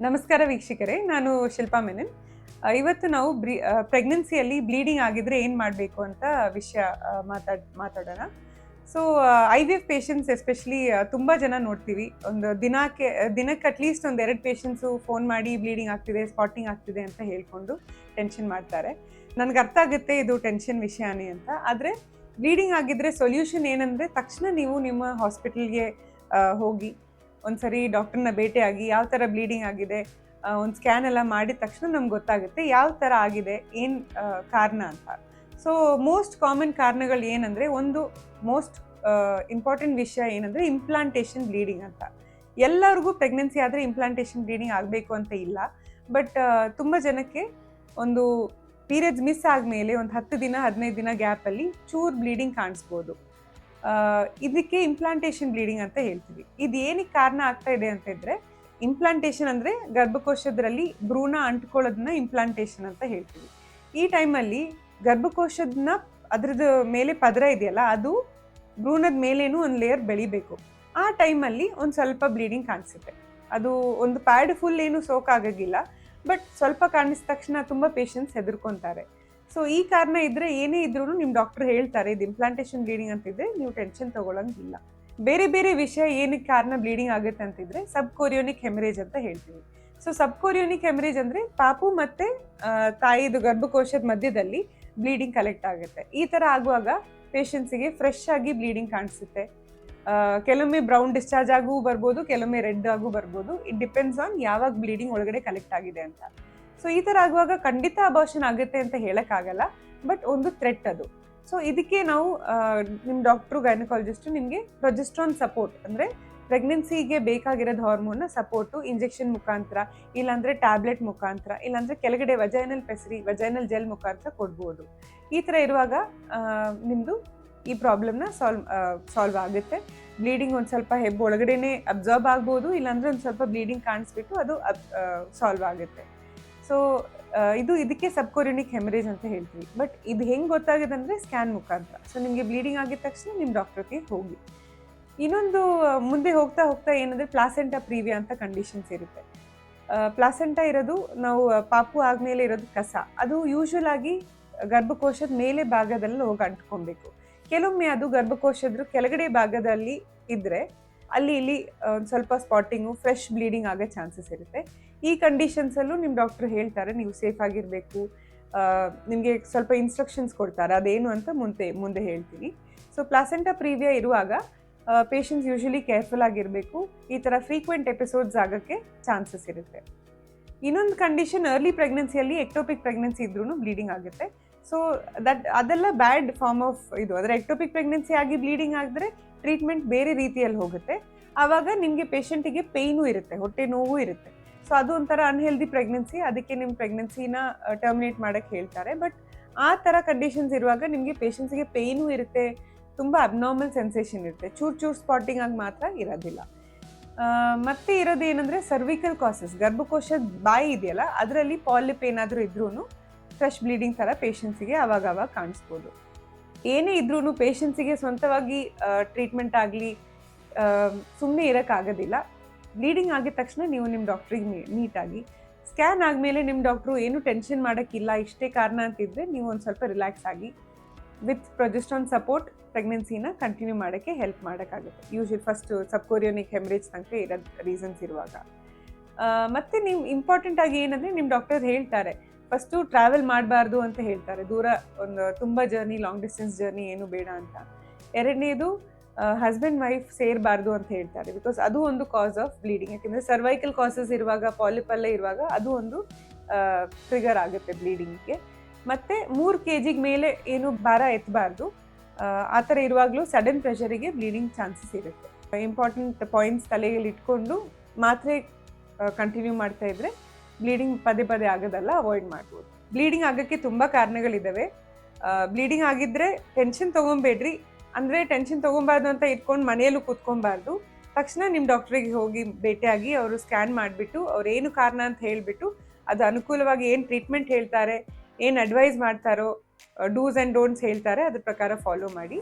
ನಮಸ್ಕಾರ ವೀಕ್ಷಕರೇ, ನಾನು ಶಿಲ್ಪಾ ಮೆನನ್. ಇವತ್ತು ನಾವು ಪ್ರೆಗ್ನೆನ್ಸಿಯಲ್ಲಿ ಬ್ಲೀಡಿಂಗ್ ಆಗಿದ್ರೆ ಏನು ಮಾಡಬೇಕು ಅಂತ ವಿಷಯ ಮಾತಾಡೋಣ. ಸೊ IVF ಪೇಷಂಟ್ಸ್ ಎಸ್ಪೆಷಲಿ ತುಂಬ ಜನ ನೋಡ್ತೀವಿ. ಒಂದು ದಿನಕ್ಕೆ ಅಟ್ಲೀಸ್ಟ್ ಒಂದು 2 ಪೇಷಂಟ್ಸು ಫೋನ್ ಮಾಡಿ ಬ್ಲೀಡಿಂಗ್ ಆಗ್ತಿದೆ, ಸ್ಪಾಟಿಂಗ್ ಆಗ್ತಿದೆ ಅಂತ ಹೇಳ್ಕೊಂಡು ಟೆನ್ಷನ್ ಮಾಡ್ತಾರೆ. ನನಗೆ ಅರ್ಥ ಆಗುತ್ತೆ ಇದು ಟೆನ್ಷನ್ ವಿಷಯನೇ ಅಂತ. ಆದರೆ ಬ್ಲೀಡಿಂಗ್ ಆಗಿದ್ರೆ ಸೊಲ್ಯೂಷನ್ ಏನಂದರೆ, ತಕ್ಷಣ ನೀವು ನಿಮ್ಮ ಹಾಸ್ಪಿಟಲ್ಗೆ ಹೋಗಿ ಒಂದ್ಸರಿ ಡಾಕ್ಟರ್ನ ಭೇಟಿಯಾಗಿ ಯಾವ ಥರ ಬ್ಲೀಡಿಂಗ್ ಆಗಿದೆ, ಒಂದು ಸ್ಕ್ಯಾನ್ ಎಲ್ಲ ಮಾಡಿದ ತಕ್ಷಣ ನಮ್ಗೆ ಗೊತ್ತಾಗುತ್ತೆ ಯಾವ ಥರ ಆಗಿದೆ, ಏನು ಕಾರಣ ಅಂತ. ಸೊ ಮೋಸ್ಟ್ ಕಾಮನ್ ಕಾರಣಗಳು ಏನಂದರೆ, ಒಂದು ಮೋಸ್ಟ್ ಇಂಪಾರ್ಟೆಂಟ್ ವಿಷಯ ಏನಂದರೆ ಇಂಪ್ಲಾಂಟೇಷನ್ ಬ್ಲೀಡಿಂಗ್ ಅಂತ. ಎಲ್ಲರಿಗೂ ಪ್ರೆಗ್ನೆನ್ಸಿ ಆದರೆ ಇಂಪ್ಲಾಂಟೇಷನ್ ಬ್ಲೀಡಿಂಗ್ ಆಗಬೇಕು ಅಂತ ಇಲ್ಲ. ಬಟ್ ತುಂಬ ಜನಕ್ಕೆ ಒಂದು ಪೀರಿಯಡ್ಸ್ ಮಿಸ್ ಆದಮೇಲೆ ಒಂದು 10 ದಿನ 15 ದಿನ ಗ್ಯಾಪಲ್ಲಿ ಚೂರು ಬ್ಲೀಡಿಂಗ್ ಕಾಣಿಸ್ಬೋದು. ಇದಕ್ಕೆ ಇಂಪ್ಲಾಂಟೇಷನ್ ಬ್ಲೀಡಿಂಗ್ ಅಂತ ಹೇಳ್ತೀವಿ. ಇದು ಏನಕ್ಕೆ ಕಾರಣ ಆಗ್ತಾ ಇದೆ ಅಂತ ಇದ್ದರೆ, ಇಂಪ್ಲಾಂಟೇಷನ್ ಅಂದರೆ ಗರ್ಭಕೋಶದಲ್ಲಿ ಭ್ರೂಣ ಅಂಟ್ಕೊಳ್ಳೋದನ್ನ ಇಂಪ್ಲಾಂಟೇಷನ್ ಅಂತ ಹೇಳ್ತೀವಿ. ಈ ಟೈಮಲ್ಲಿ ಗರ್ಭಕೋಶದನ್ನ ಅದ್ರದ್ದು ಮೇಲೆ ಪದರ ಇದೆಯಲ್ಲ, ಅದು ಭ್ರೂಣದ ಮೇಲೇನೂ ಒಂದು ಲೇಯರ್ ಬೆಳಿಬೇಕು. ಆ ಟೈಮಲ್ಲಿ ಒಂದು ಸ್ವಲ್ಪ ಬ್ಲೀಡಿಂಗ್ ಕಾಣಿಸುತ್ತೆ. ಅದು ಒಂದು ಪ್ಯಾಡ್ ಫುಲ್ ಏನು ಸೋಕಾಗಿಲ್ಲ, ಬಟ್ ಸ್ವಲ್ಪ ಕಾಣಿಸಿದ ತಕ್ಷಣ ತುಂಬ ಪೇಷಂಟ್ಸ್ ಹೆದರ್ಕೊತಾರೆ. ಸೊ ಈ ಕಾರಣ ಇದ್ದರೆ ಏನೇ ಇದ್ರೂ ನಿಮ್ಮ ಡಾಕ್ಟರ್ ಹೇಳ್ತಾರೆ ಇದು ಇಂಪ್ಲಾಂಟೇಷನ್ ಬ್ಲೀಡಿಂಗ್ ಅಂತಿದ್ರೆ ನೀವು ಟೆನ್ಷನ್ ತೊಗೊಳಂಗಿಲ್ಲ. ಬೇರೆ ಬೇರೆ ವಿಷಯ ಏನಕ್ಕೆ ಕಾರಣ ಬ್ಲೀಡಿಂಗ್ ಆಗುತ್ತೆ ಅಂತಿದ್ರೆ ಸಬ್ಕೋರಿಯೋನಿಕ್ ಹೆಮರೇಜ್ ಅಂತ ಹೇಳ್ತೀವಿ. ಸೊ ಸಬ್ಕೋರಿಯೋನಿಕ್ ಹೆಮರೇಜ್ ಅಂದರೆ ಪಾಪು ಮತ್ತು ತಾಯಿದು ಗರ್ಭಕೋಶದ ಮಧ್ಯದಲ್ಲಿ ಬ್ಲೀಡಿಂಗ್ ಕಲೆಕ್ಟ್ ಆಗುತ್ತೆ. ಈ ಥರ ಆಗುವಾಗ ಪೇಷಂಟ್ಸಿಗೆ ಫ್ರೆಶ್ ಆಗಿ ಬ್ಲೀಡಿಂಗ್ ಕಾಣಿಸುತ್ತೆ. ಕೆಲವೊಮ್ಮೆ ಬ್ರೌನ್ ಡಿಸ್ಚಾರ್ಜ್ ಆಗೂ ಬರ್ಬೋದು, ಕೆಲವೊಮ್ಮೆ ರೆಡ್ ಆಗೂ ಬರ್ಬೋದು. ಇಟ್ ಡಿಪೆಂಡ್ಸ್ ಆನ್ ಯಾವಾಗ ಬ್ಲೀಡಿಂಗ್ ಒಳಗಡೆ ಕಲೆಕ್ಟ್ ಆಗಿದೆ ಅಂತ. ಸೊ ಈ ಥರ ಆಗುವಾಗ ಖಂಡಿತ ಅಬಾರ್ಷನ್ ಆಗುತ್ತೆ ಅಂತ ಹೇಳೋಕ್ಕಾಗಲ್ಲ, ಬಟ್ ಒಂದು ಥ್ರೆಟ್ ಅದು. ಸೊ ಇದಕ್ಕೆ ನಾವು ನಿಮ್ಮ ಡಾಕ್ಟ್ರು ಗೈನಕಾಲಜಿಸ್ಟು ನಿಮಗೆ ಪ್ರೊಜೆಸ್ಟ್ರಾನ್ ಸಪೋರ್ಟ್ ಅಂದರೆ ಪ್ರೆಗ್ನೆನ್ಸಿಗೆ ಬೇಕಾಗಿರೋದು ಹಾರ್ಮೋನ್ನ ಸಪೋರ್ಟು ಇಂಜೆಕ್ಷನ್ ಮುಖಾಂತರ, ಇಲ್ಲಾಂದರೆ ಟ್ಯಾಬ್ಲೆಟ್ ಮುಖಾಂತರ, ಇಲ್ಲಾಂದರೆ ಕೆಳಗಡೆ ವಜೈನಲ್ ಜೆಲ್ ಮುಖಾಂತರ ಕೊಡ್ಬೋದು. ಈ ಥರ ಇರುವಾಗ ನಿಮ್ಮದು ಈ ಪ್ರಾಬ್ಲಮ್ನ ಸಾಲ್ವ್ ಆಗುತ್ತೆ. ಬ್ಲೀಡಿಂಗ್ ಒಂದು ಸ್ವಲ್ಪ ಒಳಗಡೆನೇ ಅಬ್ಸಾರ್ಬ್ ಆಗ್ಬೋದು, ಇಲ್ಲಾಂದರೆ ಒಂದು ಸ್ವಲ್ಪ ಬ್ಲೀಡಿಂಗ್ ಕಾಣಿಸ್ಬಿಟ್ಟು ಅದು ಸಾಲ್ವ್ ಆಗುತ್ತೆ. ಸೊ ಇದಕ್ಕೆ ಸಬ್ಕೋರಿಯೋನಿಕ್ ಹೆಮರೇಜ್ ಅಂತ ಹೇಳ್ತೀವಿ. ಬಟ್ ಇದು ಹೆಂಗೆ ಗೊತ್ತಾಗಿದೆ ಅಂದರೆ ಸ್ಕ್ಯಾನ್ ಮುಖಾಂತರ. ಸೊ ನಿಮಗೆ ಬ್ಲೀಡಿಂಗ್ ಆಗಿದ ತಕ್ಷಣ ನಿಮ್ಮ ಡಾಕ್ಟ್ರಿಗೆ ಹೋಗಿ. ಇನ್ನೊಂದು ಮುಂದೆ ಹೋಗ್ತಾ ಹೋಗ್ತಾ ಏನಂದರೆ ಪ್ಲಾಸೆಂಟಾ ಪ್ರೀವಿಯಾ ಅಂತ ಕಂಡೀಷನ್ಸ್ ಇರುತ್ತೆ. ಪ್ಲಾಸೆಂಟಾ ಇರೋದು ನಾವು ಪಾಪು ಆದಮೇಲೆ ಇರೋದು ಕಸ. ಅದು ಯೂಶ್ವಲ್ ಆಗಿ ಗರ್ಭಕೋಶದ ಮೇಲೆ ಭಾಗದಲ್ಲಿ ಹೋಗಿ ಅಂಟ್ಕೊಬೇಕು. ಕೆಲವೊಮ್ಮೆ ಅದು ಗರ್ಭಕೋಶದ ಕೆಳಗಡೆ ಭಾಗದಲ್ಲಿ ಇದ್ದರೆ ಇಲ್ಲಿ ಒಂದು ಸ್ವಲ್ಪ ಸ್ಪಾಟಿಂಗು, ಫ್ರೆಶ್ ಬ್ಲೀಡಿಂಗ್ ಆಗೋ ಚಾನ್ಸಸ್ ಇರುತ್ತೆ. ಈ ಕಂಡೀಷನ್ಸಲ್ಲೂ ನಿಮ್ಮ ಡಾಕ್ಟ್ರು ಹೇಳ್ತಾರೆ ನೀವು ಸೇಫ್ ಆಗಿರಬೇಕು. ನಿಮಗೆ ಸ್ವಲ್ಪ ಇನ್ಸ್ಟ್ರಕ್ಷನ್ಸ್ ಕೊಡ್ತಾರೆ, ಅದೇನು ಅಂತ ಮುಂದೆ ಹೇಳ್ತೀನಿ. ಸೊ ಪ್ಲಾಸೆಂಟಾ ಪ್ರೀವಿಯಾ ಇರುವಾಗ ಪೇಷಂಟ್ಸ್ ಯೂಶ್ವಲಿ ಕೇರ್ಫುಲ್ ಆಗಿರಬೇಕು. ಈ ಥರ ಫ್ರೀಕ್ವೆಂಟ್ ಎಪಿಸೋಡ್ಸ್ ಆಗೋಕ್ಕೆ ಚಾನ್ಸಸ್ ಇರುತ್ತೆ. ಇನ್ನೊಂದು ಕಂಡೀಷನ್, ಅರ್ಲಿ ಪ್ರೆಗ್ನೆನ್ಸಿಯಲ್ಲಿ ಎಕ್ಟೋಪಿಕ್ ಪ್ರೆಗ್ನೆನ್ಸಿ ಇದ್ರೂ ಬ್ಲೀಡಿಂಗ್ ಆಗುತ್ತೆ. ಸೊ ಅದೆಲ್ಲ ಬ್ಯಾಡ್ ಫಾರ್ಮ್ ಆಫ್ ಇದು. ಆದರೆ ಎಕ್ಟೋಪಿಕ್ ಪ್ರೆಗ್ನೆನ್ಸಿ ಆಗಿ ಬ್ಲೀಡಿಂಗ್ ಆಗಿದ್ರೆ ಟ್ರೀಟ್ಮೆಂಟ್ ಬೇರೆ ರೀತಿಯಲ್ಲಿ ಹೋಗುತ್ತೆ. ಆವಾಗ ನಿಮಗೆ ಪೇಷಂಟಿಗೆ ಪೇಯ್ನೂ ಇರುತ್ತೆ, ಹೊಟ್ಟೆ ನೋವು ಇರುತ್ತೆ. ಸೊ ಅದು ಒಂಥರ ಅನ್ಹೆಲ್ದಿ ಪ್ರೆಗ್ನೆನ್ಸಿ. ಅದಕ್ಕೆ ನಿಮ್ಮ ಪ್ರೆಗ್ನೆನ್ಸಿನ ಟರ್ಮಿನೇಟ್ ಮಾಡೋಕ್ಕೆ ಹೇಳ್ತಾರೆ. ಬಟ್ ಆ ಥರ ಕಂಡೀಷನ್ಸ್ ಇರುವಾಗ ನಿಮಗೆ ಪೇಷಂಟ್ಸಿಗೆ ಪೇಯ್ನೂ ಇರುತ್ತೆ, ತುಂಬ ಅಬ್ನಾರ್ಮಲ್ ಸೆನ್ಸೇಷನ್ ಇರುತ್ತೆ, ಚೂರು ಸ್ಪಾಟಿಂಗ್ ಆಗಿ ಮಾತ್ರ ಇರೋದಿಲ್ಲ. ಮತ್ತೆ ಇರೋದು ಏನಂದರೆ ಸರ್ವಿಕಲ್ ಕಾಸಸ್. ಗರ್ಭಕೋಶದ ಬಾಯಿ ಇದೆಯಲ್ಲ, ಅದರಲ್ಲಿ ಪಾಲಿಪ್ ಏನಾದರೂ ಇದ್ರೂ ಫ್ರೆಶ್ ಬ್ಲೀಡಿಂಗ್ ಥರ ಪೇಷಂಟ್ಸಿಗೆ ಆವಾಗ ಕಾಣಿಸ್ಬೋದು. ಏನೇ ಇದ್ರೂ ಪೇಷಂಟ್ಸಿಗೆ ಸ್ವಂತವಾಗಿ ಟ್ರೀಟ್ಮೆಂಟ್ ಆಗಲಿ ಸುಮ್ಮನೆ ಇರೋಕ್ಕಾಗೋದಿಲ್ಲ. ಬ್ಲೀಡಿಂಗ್ ಆಗಿದ ತಕ್ಷಣ ನೀವು ನಿಮ್ಮ ಡಾಕ್ಟ್ರಿಗೆ ಮೀಟ್ ಆಗಿ, ಸ್ಕ್ಯಾನ್ ಆದಮೇಲೆ ನಿಮ್ಮ ಡಾಕ್ಟ್ರು ಏನು ಟೆನ್ಷನ್ ಮಾಡೋಕ್ಕಿಲ್ಲ, ಇಷ್ಟೇ ಕಾರಣ ಅಂತಿದ್ರೆ ನೀವು ಒಂದು ಸ್ವಲ್ಪ ರಿಲ್ಯಾಕ್ಸ್ ಆಗಿ ವಿತ್ ಪ್ರೊಜೆಸ್ಟ್ರಾನ್ ಸಪೋರ್ಟ್ ಪ್ರೆಗ್ನೆನ್ಸಿನ ಕಂಟಿನ್ಯೂ ಮಾಡೋಕ್ಕೆ ಹೆಲ್ಪ್ ಮಾಡೋಕ್ಕಾಗುತ್ತೆ. ಯೂಶ್ವಲಿ ಫಸ್ಟು ಸಬ್ಕೋರಿಯೋನಿಕ್ ಹೆಮರೇಜ್ ತನಕ ಇರೋದು ರೀಸನ್ಸ್ ಇರುವಾಗ. ಮತ್ತು ನೀವು ಇಂಪಾರ್ಟೆಂಟ್ ಆಗಿ ಏನಂದರೆ ನಿಮ್ಮ ಡಾಕ್ಟರ್ ಹೇಳ್ತಾರೆ ಫಸ್ಟು ಟ್ರಾವೆಲ್ ಮಾಡಬಾರ್ದು ಅಂತ ಹೇಳ್ತಾರೆ. ದೂರ ಒಂದು ತುಂಬ ಜರ್ನಿ, ಲಾಂಗ್ ಡಿಸ್ಟೆನ್ಸ್ ಜರ್ನಿ ಏನು ಬೇಡ ಅಂತ. ಎರಡನೇದು ಹಸ್ಬೆಂಡ್ ವೈಫ್ ಸೇರಬಾರ್ದು ಅಂತ ಹೇಳ್ತಾರೆ. ಬಿಕಾಸ್ ಅದು ಒಂದು ಕಾಸ್ ಆಫ್ ಬ್ಲೀಡಿಂಗ್. ಯಾಕೆಂದರೆ ಸರ್ವೈಕಲ್ ಕಾಸಸ್ ಇರುವಾಗ, ಪಾಲಿಪಲ್ಲೇ ಇರುವಾಗ ಅದು ಒಂದು ಟ್ರಿಗರ್ ಆಗುತ್ತೆ ಬ್ಲೀಡಿಂಗಿಗೆ. ಮತ್ತು 3 kg ಮೇಲೆ ಏನು ಭಾರ ಎತ್ತಬಾರ್ದು. ಆ ಥರ ಇರುವಾಗಲೂ ಸಡನ್ ಪ್ರೆಷರಿಗೆ ಬ್ಲೀಡಿಂಗ್ ಚಾನ್ಸಸ್ ಇರುತ್ತೆ. ಇಂಪಾರ್ಟೆಂಟ್ ಪಾಯಿಂಟ್ಸ್ ತಲೆಯಲ್ಲಿ ಇಟ್ಕೊಂಡು ಮಾತ್ರೆ ಕಂಟಿನ್ಯೂ ಮಾಡ್ತಾ ಇದ್ದರೆ ಬ್ಲೀಡಿಂಗ್ ಪದೇ ಆಗೋದಲ್ಲ, ಅವಾಯ್ಡ್ ಮಾಡ್ಬೋದು. ಬ್ಲೀಡಿಂಗ್ ಆಗೋಕ್ಕೆ ತುಂಬ ಕಾರಣಗಳಿದ್ದಾವೆ. ಬ್ಲೀಡಿಂಗ್ ಆಗಿದ್ದರೆ ಟೆನ್ಷನ್ ತೊಗೊಬೇಡ್ರಿ. ಅಂದರೆ ಟೆನ್ಷನ್ ತೊಗೊಬಾರ್ದು ಅಂತ ಇಟ್ಕೊಂಡು ಮನೆಯಲ್ಲೂ ಕೂತ್ಕೊಬಾರ್ದು. ತಕ್ಷಣ ನಿಮ್ಮ ಡಾಕ್ಟ್ರಿಗೆ ಹೋಗಿ ಭೇಟಿಯಾಗಿ ಅವರು ಸ್ಕ್ಯಾನ್ ಮಾಡಿಬಿಟ್ಟು ಅವ್ರು ಏನು ಕಾರಣ ಅಂತ ಹೇಳಿಬಿಟ್ಟು ಅದು ಅನುಕೂಲವಾಗಿ ಏನು ಟ್ರೀಟ್ಮೆಂಟ್ ಹೇಳ್ತಾರೆ, ಏನು ಅಡ್ವೈಸ್ ಮಾಡ್ತಾರೋ, ಡೂಸ್ ಆ್ಯಂಡ್ ಡೋಂಟ್ಸ್ ಹೇಳ್ತಾರೆ, ಅದ್ರ ಪ್ರಕಾರ ಫಾಲೋ ಮಾಡಿ.